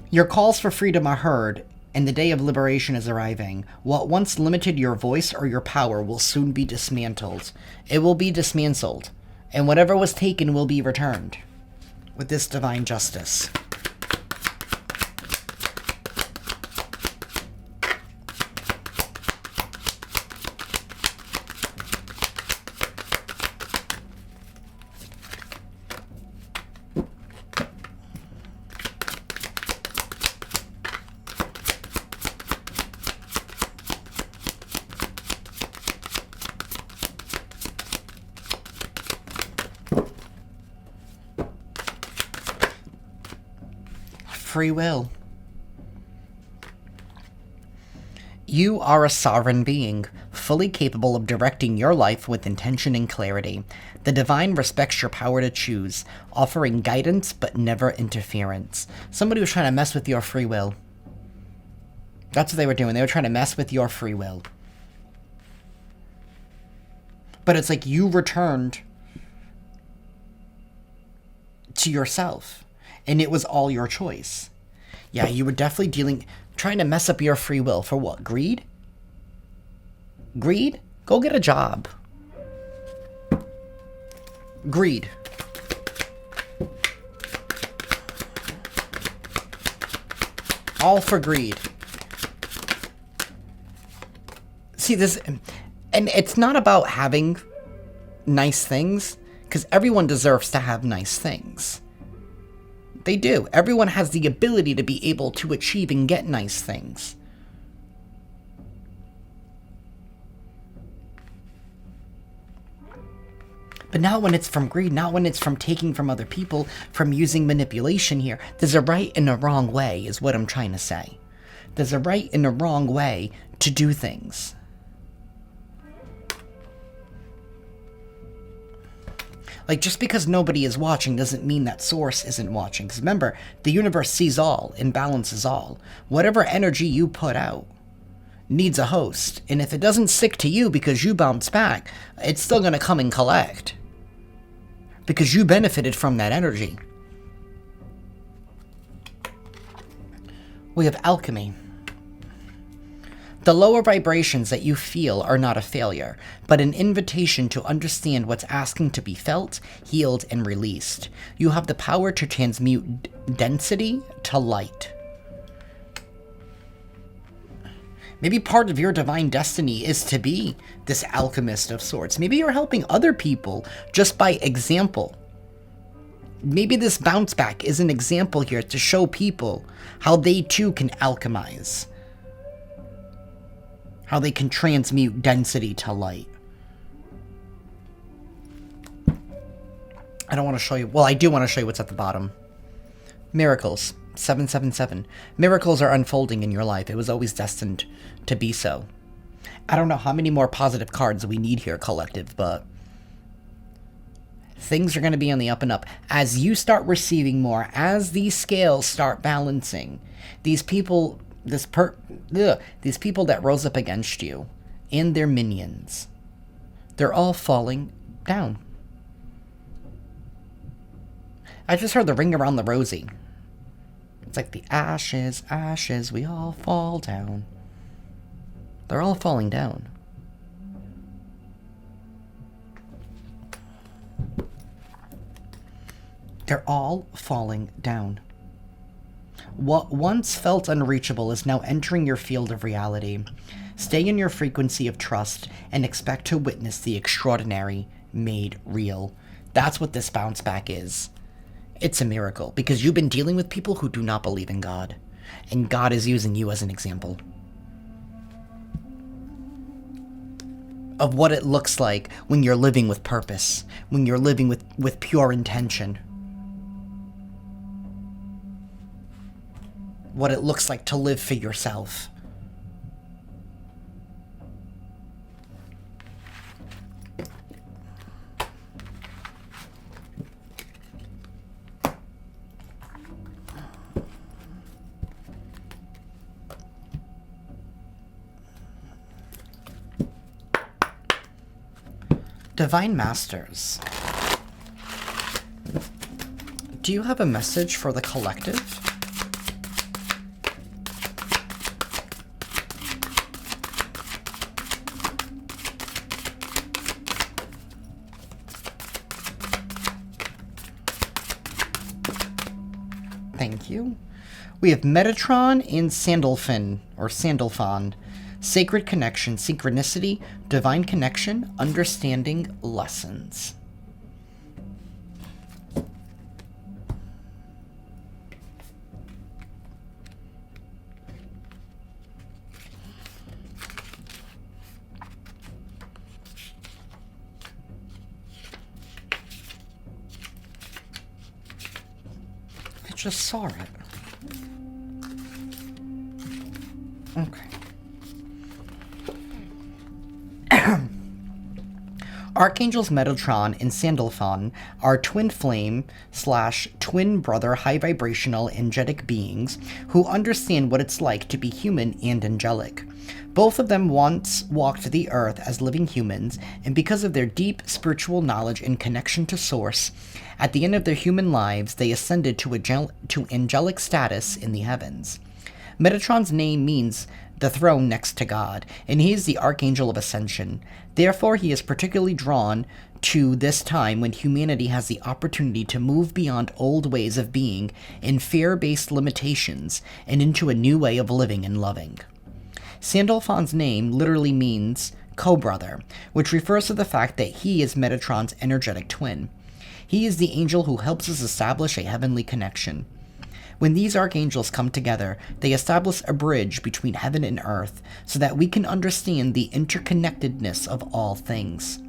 Your calls for freedom are heard, and the day of liberation is arriving. What once limited your voice or your power will soon be dismantled. It will be dismantled, and whatever was taken will be returned with this divine justice. Free will. You are a sovereign being, fully capable of directing your life with intention and clarity. The divine respects your power to choose, offering guidance but never interference. Somebody was trying to mess with your free will. That's what they were doing. They were trying to mess with your free will. But it's like you returned to yourself. And it was all your choice. Yeah, you were definitely trying to mess up your free will. For what? Greed? Greed? Go get a job. Greed. All for greed. See, this... And it's not about having nice things, because everyone deserves to have nice things. They do. Everyone has the ability to be able to achieve and get nice things. But not when it's from greed, not when it's from taking from other people, from using manipulation here. There's a right and a wrong way, is what I'm trying to say. There's a right and a wrong way to do things. Like, just because nobody is watching doesn't mean that source isn't watching. Because remember, the universe sees all and balances all. Whatever energy you put out needs a host. And if it doesn't stick to you because you bounce back, it's still going to come and collect. Because you benefited from that energy. We have alchemy. The lower vibrations that you feel are not a failure, but an invitation to understand what's asking to be felt, healed, and released. You have the power to transmute density to light. Maybe part of your divine destiny is to be this alchemist of sorts. Maybe you're helping other people just by example. Maybe this bounce back is an example here to show people how they too can alchemize. How they can transmute density to light. I don't want to show you. Well, I do want to show you what's at the bottom. Miracles. 777. Miracles are unfolding in your life. It was always destined to be so. I don't know how many more positive cards we need here, collective, but things are going to be on the up and up. As you start receiving more, as these scales start balancing, these people, these people that rose up against you and their minions, they're all falling down. I just heard the ring around the rosy. It's like the ashes, ashes, we all fall down. They're all falling down. They're all falling down. What once felt unreachable is now entering your field of reality. Stay in your frequency of trust and expect to witness the extraordinary made real. That's what this bounce back is. It's a miracle, because you've been dealing with people who do not believe in God. And God is using you as an example of what it looks like when you're living with purpose, when you're living with pure intention. What it looks like to live for yourself. Divine Masters, do you have a message for the collective? Thank you. We have Metatron and Sandalfin, or Sandalfon. Sacred connection, synchronicity, divine connection, understanding, lessons. I just saw it. Okay. Archangels Metatron and Sandalfon are twin flame / twin brother high vibrational angelic beings who understand what it's like to be human and angelic. Both of them once walked the earth as living humans, and because of their deep spiritual knowledge and connection to Source, at the end of their human lives they ascended to angelic status in the heavens. Metatron's name means the throne next to God, and he is the Archangel of Ascension. Therefore, he is particularly drawn to this time when humanity has the opportunity to move beyond old ways of being and fear-based limitations and into a new way of living and loving. Sandalfon's name literally means co-brother, which refers to the fact that he is Metatron's energetic twin. He is the angel who helps us establish a heavenly connection. When these archangels come together, they establish a bridge between heaven and earth so that we can understand the interconnectedness of all things.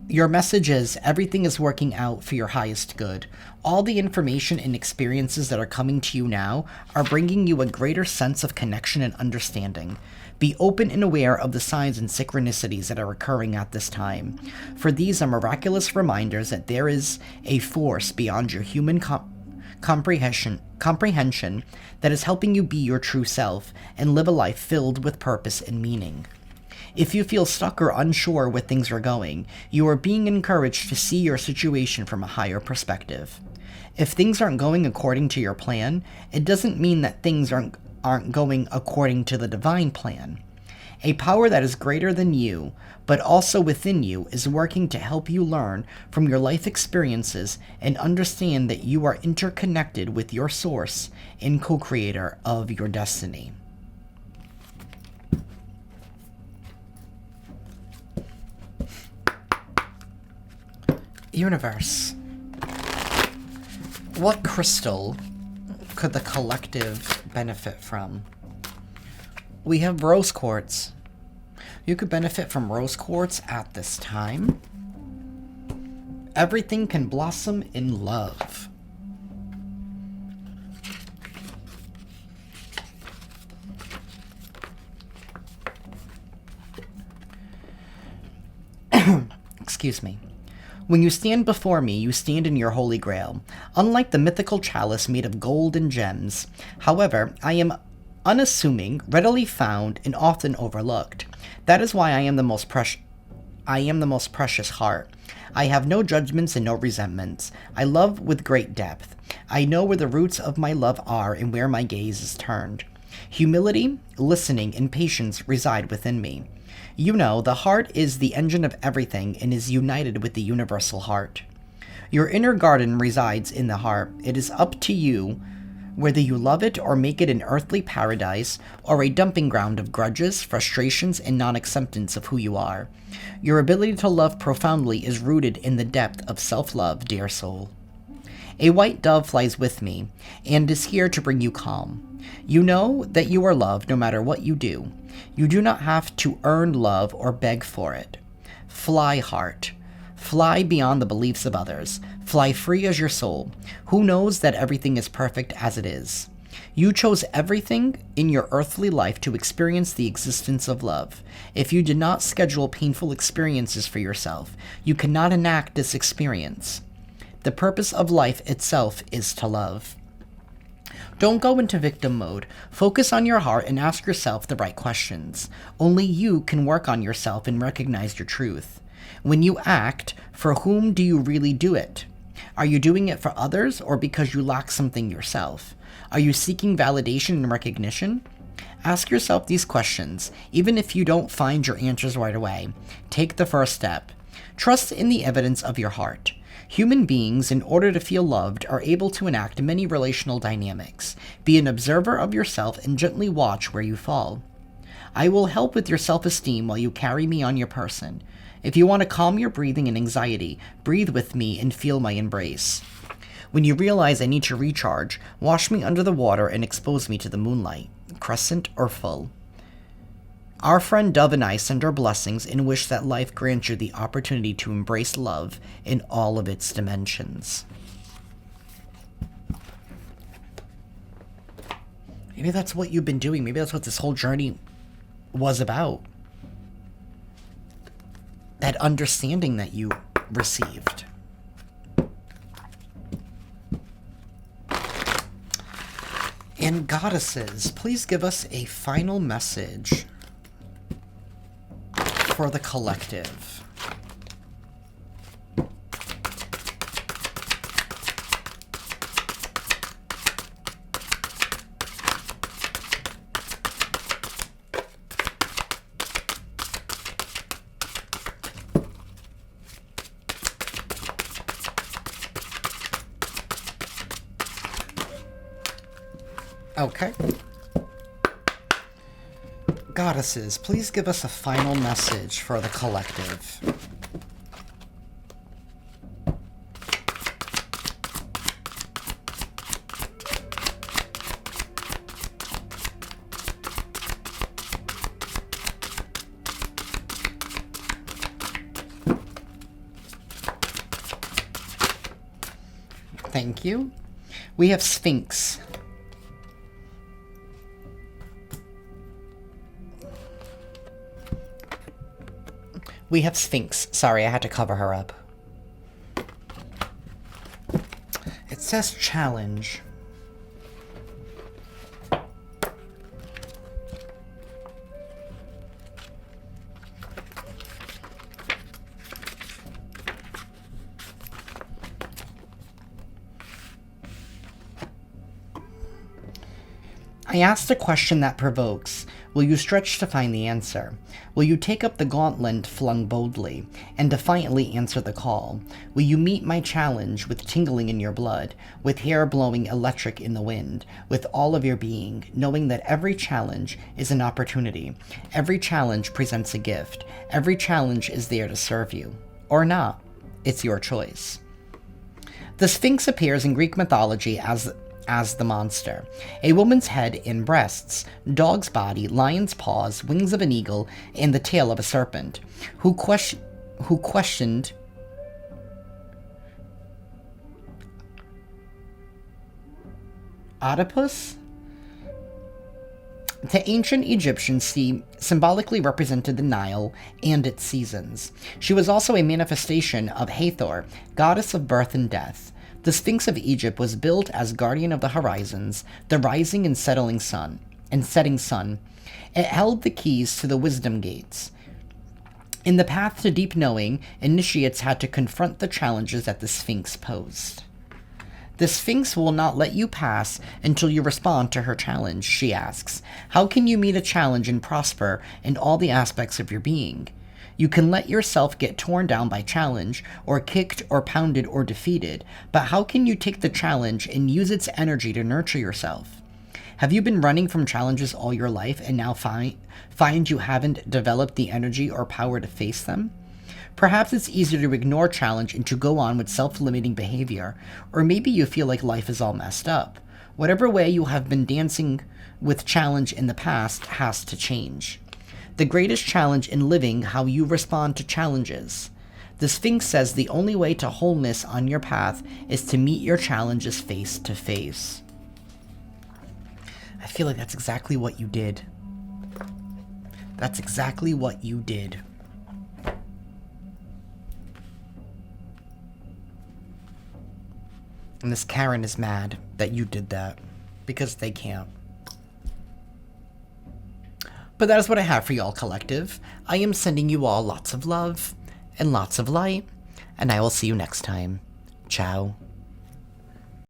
Your message is everything is working out for your highest good. All the information and experiences that are coming to you now are bringing you a greater sense of connection and understanding. Be open and aware of the signs and synchronicities that are occurring at this time, for these are miraculous reminders that there is a force beyond your human comprehension that is helping you be your true self and live a life filled with purpose and meaning. If you feel stuck or unsure where things are going, you are being encouraged to see your situation from a higher perspective. If things aren't going according to your plan, it doesn't mean that things aren't going according to the divine plan. A power that is greater than you, but also within you, is working to help you learn from your life experiences and understand that you are interconnected with your source and co-creator of your destiny. Universe, what crystal could the collective benefit from? We have rose quartz. You could benefit from rose quartz at this time. Everything can blossom in love. Excuse me. When you stand before me, you stand in your holy grail, unlike the mythical chalice made of gold and gems. However, I am unassuming, readily found, and often overlooked. That is why I am the most precious heart. I have no judgments and no resentments. I love with great depth. I know where the roots of my love are and where my gaze is turned. Humility, listening, and patience reside within me. You know, the heart is the engine of everything and is united with the universal heart. Your inner garden resides in the heart. It is up to you whether you love it or make it an earthly paradise or a dumping ground of grudges, frustrations, and non-acceptance of who you are. Your ability to love profoundly is rooted in the depth of self-love, dear soul. A white dove flies with me and is here to bring you calm. You know that you are loved no matter what you do. You do not have to earn love or beg for it. Fly, heart. Fly beyond the beliefs of others. Fly free as your soul. Who knows that everything is perfect as it is? You chose everything in your earthly life to experience the existence of love. If you did not schedule painful experiences for yourself, you cannot enact this experience. The purpose of life itself is to love. Don't go into victim mode. Focus on your heart and ask yourself the right questions. Only you can work on yourself and recognize your truth. When you act, for whom do you really do it? Are you doing it for others or because you lack something yourself? Are you seeking validation and recognition? Ask yourself these questions, even if you don't find your answers right away. Take the first step. Trust in the evidence of your heart. Human beings, in order to feel loved, are able to enact many relational dynamics. Be an observer of yourself and gently watch where you fall. I will help with your self-esteem while you carry me on your person. If you want to calm your breathing and anxiety, breathe with me and feel my embrace. When you realize I need to recharge, wash me under the water and expose me to the moonlight, crescent or full. Our friend Dove and I send our blessings and wish that life grants you the opportunity to embrace love in all of its dimensions. Maybe that's what you've been doing. Maybe that's what this whole journey was about. That understanding that you received. And goddesses, please give us a final message for the collective. Okay. Goddesses, please give us a final message for the collective. Thank you. We have Sphinx. We have Sphinx. Sorry, I had to cover her up. It says challenge. I asked a question that provokes. Will you stretch to find the answer? Will you take up the gauntlet flung boldly, and defiantly answer the call? Will you meet my challenge with tingling in your blood, with hair blowing electric in the wind, with all of your being, knowing that every challenge is an opportunity, every challenge presents a gift, every challenge is there to serve you? Or not. It's your choice. The Sphinx appears in Greek mythology as the monster. A woman's head and breasts, dog's body, lion's paws, wings of an eagle, and the tail of a serpent, who questioned Oedipus? The ancient Egyptians symbolically represented the Nile and its seasons. She was also a manifestation of Hathor, goddess of birth and death. The Sphinx of Egypt was built as guardian of the horizons, the rising and setting sun. It held the keys to the wisdom gates. In the path to deep knowing, initiates had to confront the challenges that the Sphinx posed. The Sphinx will not let you pass until you respond to her challenge, she asks. How can you meet a challenge and prosper in all the aspects of your being? You can let yourself get torn down by challenge, or kicked or pounded or defeated, but how can you take the challenge and use its energy to nurture yourself? Have you been running from challenges all your life and now find you haven't developed the energy or power to face them? Perhaps it's easier to ignore challenge and to go on with self-limiting behavior, or maybe you feel like life is all messed up. Whatever way you have been dancing with challenge in the past has to change. The greatest challenge in living how you respond to challenges. The Sphinx says the only way to wholeness on your path is to meet your challenges face to face. I feel like that's exactly what you did. That's exactly what you did. And this Karen is mad that you did that, because they can't. But that is what I have for y'all, collective. I am sending you all lots of love and lots of light, and I will see you next time. Ciao.